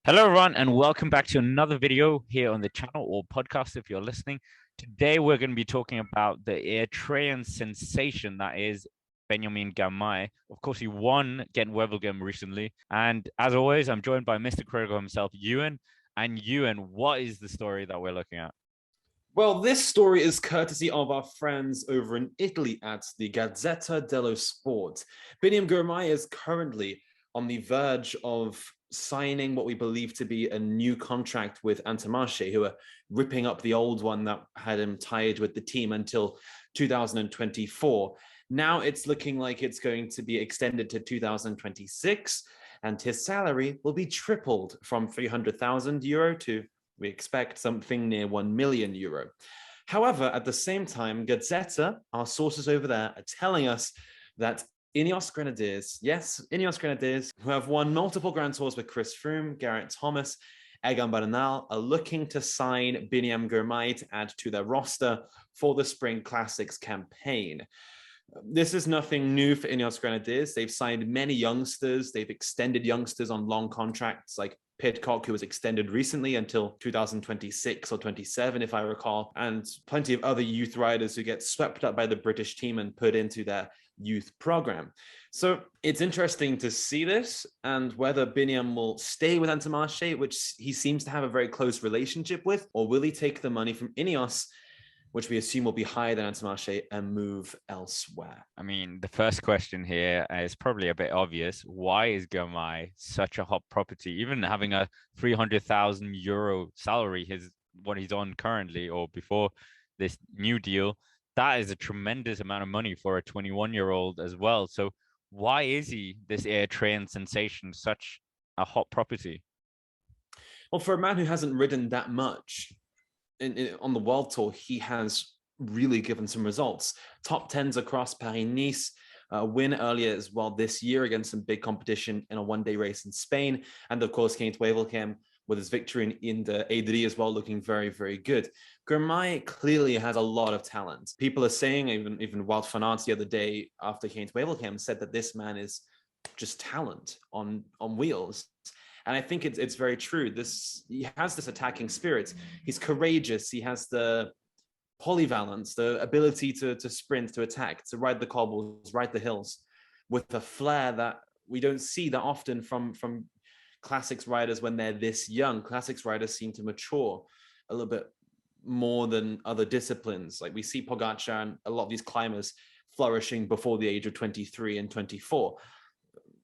Hello, everyone, and welcome back to another video here on the channel or podcast if you're listening. Today, we're going to be talking about the Eritrean sensation that is Biniam Girmay. Of course, he won Gent-Wevelgem recently. And as always, I'm joined by Mr. Critical himself, Ewan. And Ewan, what is the story that we're looking at? Well, this story is courtesy of our friends over in Italy at the Gazzetta dello Sport. Biniam Girmay is currently on the verge of signing what we believe to be a new contract with Intermarché, who are ripping up the old one that had him tied with the team until 2024. Now it's looking like it's going to be extended to 2026, and his salary will be tripled from 300,000 euro to we expect something near 1 million euro. However, at the same time, Gazzetta, our sources over there, are telling us that Ineos Grenadiers, yes, Ineos Grenadiers, who have won multiple Grand Tours with Chris Froome, Garrett Thomas, Egan Bernal, are looking to sign Biniam Girmay to add to their roster for the Spring Classics campaign. This is nothing new for Ineos Grenadiers. They've signed many youngsters. They've extended youngsters on long contracts like Pidcock, who was extended recently until 2026 or 27, if I recall, and plenty of other youth riders who get swept up by the British team and put into their youth program. So it's interesting to see this and whether Biniam will stay with Intermarché, which he seems to have a very close relationship with, or will he take the money from Ineos, which we assume will be higher than Intermarché, and move elsewhere? I mean, the first question here is probably a bit obvious. Why is Girmay such a hot property? Even having a 300,000 euro salary, what he's on currently or before this new deal, that is a tremendous amount of money for a 21-year-old as well. So why is he this Eritrean sensation, such a hot property? Well, for a man who hasn't ridden that much on the world tour, he has really given some results. Top tens across Paris-Nice, a win earlier as well this year against some big competition in a one-day race in Spain, and of course Gent-Wevelgem with his victory in the Adri as well, looking very, very good. Girmay clearly has a lot of talent. People are saying, even Wout van Aert the other day after Gent-Wevelgem said that this man is just talent on wheels. And I think it's very true. He has this attacking spirit. He's courageous. He has the polyvalence, the ability to sprint, to attack, to ride the cobbles, ride the hills, with a flair that we don't see that often from classics riders when they're this young. Classics riders seem to mature a little bit more than other disciplines. Like we see Pogacar and a lot of these climbers flourishing before the age of 23 and 24.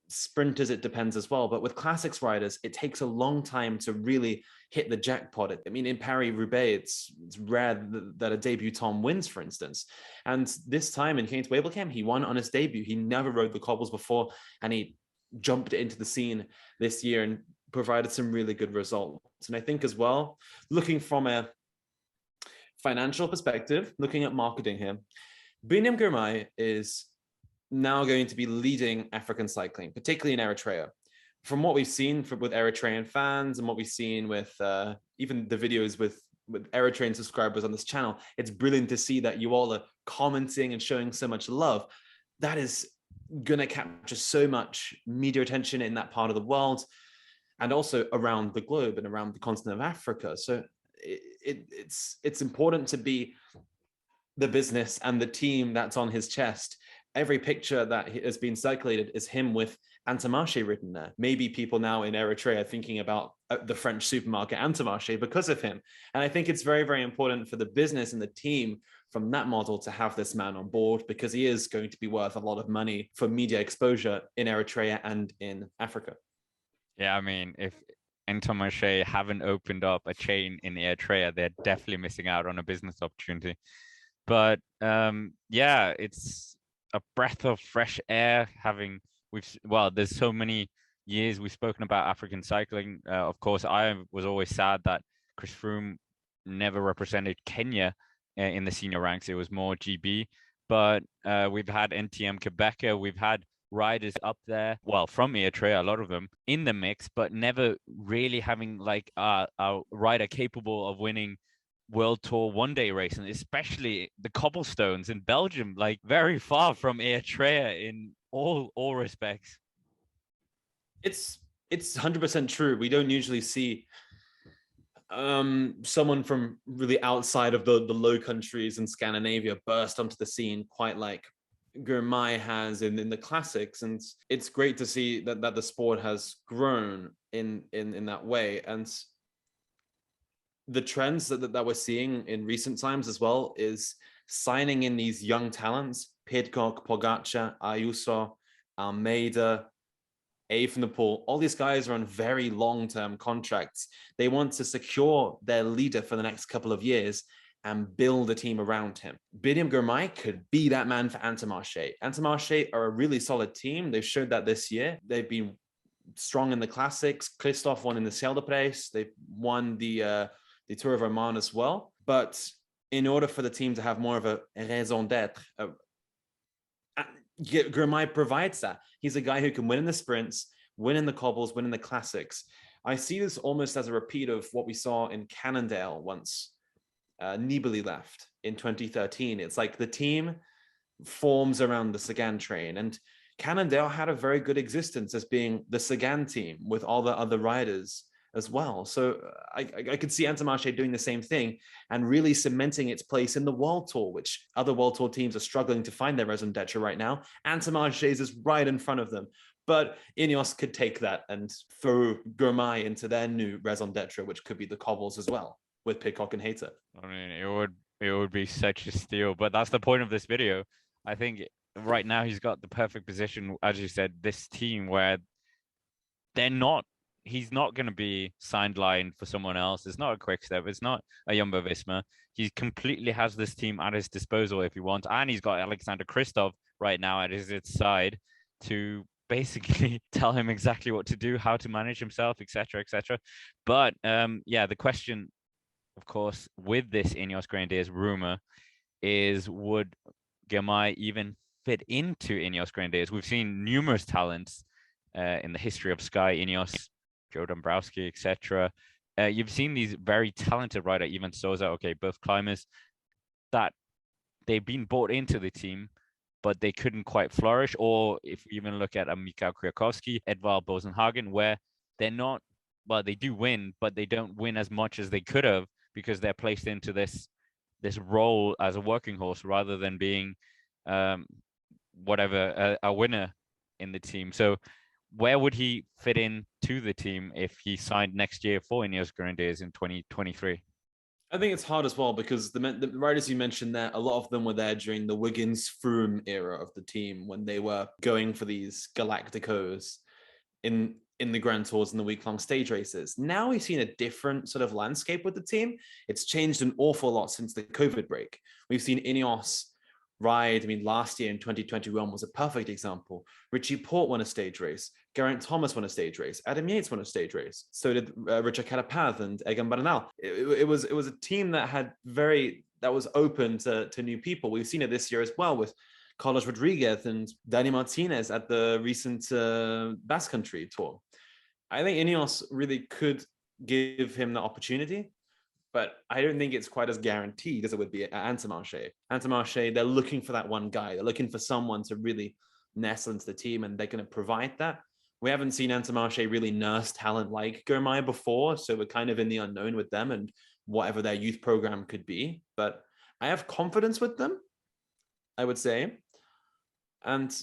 Sprinters, it depends as well. But with classics riders, it takes a long time to really hit the jackpot. I mean, in Paris-Roubaix, it's rare that a debutant wins, for instance. And this time in Gent-Wevelgem, he won on his debut. He never rode the cobbles before, and he jumped into the scene this year and provided some really good results. And I think as well, looking from a financial perspective, looking at marketing here, Biniam Girmay is now going to be leading African cycling, particularly in Eritrea. From what we've seen with Eritrean fans and what we've seen with even the videos with Eritrean subscribers on this channel, it's brilliant to see that you all are commenting and showing so much love. That is going to capture so much media attention in that part of the world and also around the globe and around the continent of Africa. So it's important to be the business and the team that's on his chest. Every picture that has been circulated is him with Intermarché written there. Maybe people now in Eritrea are thinking about the French supermarket Intermarché because of him. And I think it's very, very important for the business and the team from that model to have this man on board, because he is going to be worth a lot of money for media exposure in Eritrea and in Africa. Yeah, I mean, if Intermarché haven't opened up a chain in Eritrea, they're definitely missing out on a business opportunity. But yeah, it's a breath of fresh air having there's so many years we've spoken about African cycling. Of course, I was always sad that Chris Froome never represented Kenya in the senior ranks. It was more GB. But we've had NTM Quebec, we've had riders up there, well, from Eritrea, a lot of them in the mix, but never really having like a rider capable of winning World Tour one-day racing, especially the cobblestones in Belgium, like very far from Eritrea in all respects. It's it's 100% true. We don't usually see someone from really outside of the low countries in Scandinavia burst onto the scene quite like Girmay has in the classics, and it's great to see that the sport has grown in that way. And the trends that we're seeing in recent times as well is signing in these young talents: Pidcock, Pogacar, Ayuso, Almeida, Evenepoel. All these guys are on very long-term contracts. They want to secure their leader for the next couple of years and build a team around him. Biniam Girmay could be that man for Intermarché. Intermarché are a really solid team. They've showed that this year. They've been strong in the classics. Christophe won in the Scheldeprijs. They won the Tour of Oman as well. But in order for the team to have more of a raison d'être, Girmay provides that. He's a guy who can win in the sprints, win in the cobbles, win in the classics. I see this almost as a repeat of what we saw in Cannondale once Nibali left in 2013. It's like the team forms around the Sagan train, and Cannondale had a very good existence as being the Sagan team with all the other riders as well. So I could see Intermarché doing the same thing and really cementing its place in the World Tour, which other World Tour teams are struggling to find their raison d'etre right now. Intermarché is right in front of them. But Ineos could take that and throw Girmay into their new raison d'etre, which could be the cobbles as well, with Pidcock and Hayter. I mean, it would be such a steal, but that's the point of this video. I think right now he's got the perfect position, as you said, this team where he's not going to be sidelined for someone else. It's not a quick step. It's not a Jumbo Visma. He completely has this team at his disposal if he wants. And he's got Alexander Kristoff right now at his side to basically tell him exactly what to do, how to manage himself, etc., etc. But yeah, the question, of course, with this Ineos Grenadiers rumor is, would Girmay even fit into Ineos Grenadiers? We've seen numerous talents in the history of Sky, Ineos, Joe Dombrowski, etc. You've seen these very talented riders, even Souza, okay, both climbers, that they've been bought into the team, but they couldn't quite flourish. Or if you even look at Mikael Kwiatkowski, Edvald Bosenhagen, where they're not, well, they do win, but they don't win as much as they could have because they're placed into this role as a working horse rather than being a winner in the team. So where would he fit in to the team if he signed next year for Ineos Grenadiers in 2023? I think it's hard as well because the riders you mentioned there, a lot of them were there during the Wiggins-Froome era of the team when they were going for these Galacticos in the Grand Tours and the week-long stage races. Now we've seen a different sort of landscape with the team. It's changed an awful lot since the COVID break. We've seen Ineos ride. I mean, last year in 2021 was a perfect example. Richie Porte won a stage race. Geraint Thomas won a stage race. Adam Yates won a stage race. So did Richard Carapaz and Egan Bernal. It was a team that was open to new people. We've seen it this year as well with Carlos Rodriguez and Dani Martinez at the recent Basque Country tour. I think Ineos really could give him the opportunity, but I don't think it's quite as guaranteed as it would be at Intermarché. Intermarché, they're looking for that one guy. They're looking for someone to really nestle into the team, and they're going to provide that. We haven't seen Intermarché really nurse talent like Girmay before, so we're kind of in the unknown with them and whatever their youth program could be. But I have confidence with them, I would say. And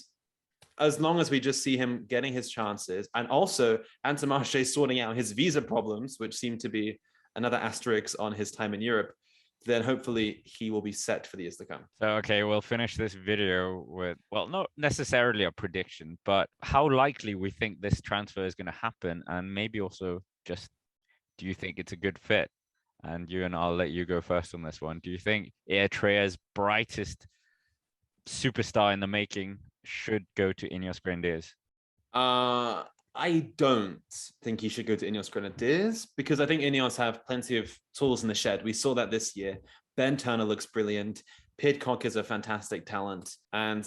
as long as we just see him getting his chances, and also Intermarché sorting out his visa problems, which seem to be another asterisk on his time in Europe, then hopefully he will be set for the years to come. So, okay, we'll finish this video with, well, not necessarily a prediction, but how likely we think this transfer is going to happen. And maybe also just, do you think it's a good fit? And I'll let you go first on this one. Do you think Eritrea's brightest superstar in the making should go to Ineos Grenadiers? I don't think he should go to Ineos Grenadiers because I think Ineos have plenty of tools in the shed. We saw that this year. Ben Turner looks brilliant. Pidcock is a fantastic talent. And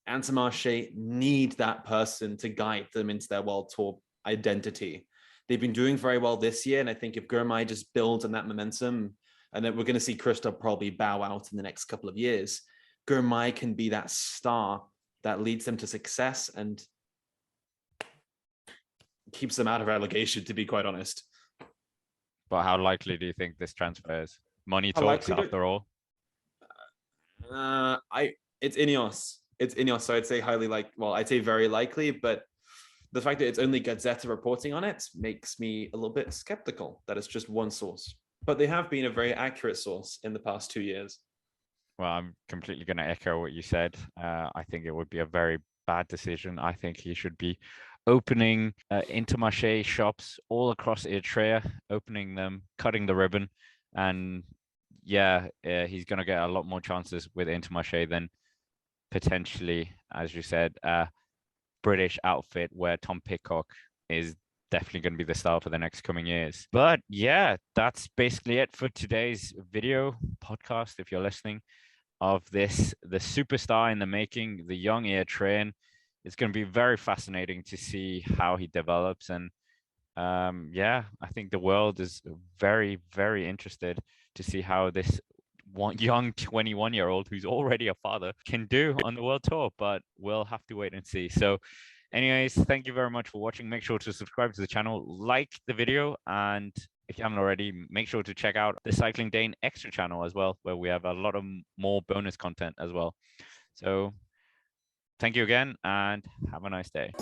Intermarché need that person to guide them into their World Tour identity. They've been doing very well this year. And I think if Girmay just builds on that momentum, and then we're going to see Christophe probably bow out in the next couple of years, Girmay can be that star that leads them to success. And keeps them out of relegation, to be quite honest. But how likely do you think this transfer is? Money How talks likely after all. It's Ineos. It's Ineos, so I'd say I'd say very likely, but the fact that it's only Gazzetta reporting on it makes me a little bit skeptical that it's just one source. But they have been a very accurate source in the past 2 years. Well, I'm completely going to echo what you said. I think it would be a very bad decision. I think he should be opening Intermarché shops all across Eritrea, opening them, cutting the ribbon, and yeah, he's going to get a lot more chances with Intermarché than potentially, as you said, British outfit where Tom Pidcock is definitely going to be the star for the next coming years. But yeah, that's basically it for today's video podcast. If you're listening, of this, the superstar in the making, the young Eritrean. It's going to be very fascinating to see how he develops. And yeah, I think the world is very, very interested to see how this one young 21-year-old who's already a father can do on the world tour, but we'll have to wait and see. So anyways, thank you very much for watching. Make sure to subscribe to the channel, like the video, and if you haven't already, make sure to check out the Cycling Dane Extra channel as well, where we have a lot of more bonus content as well. So thank you again and have a nice day.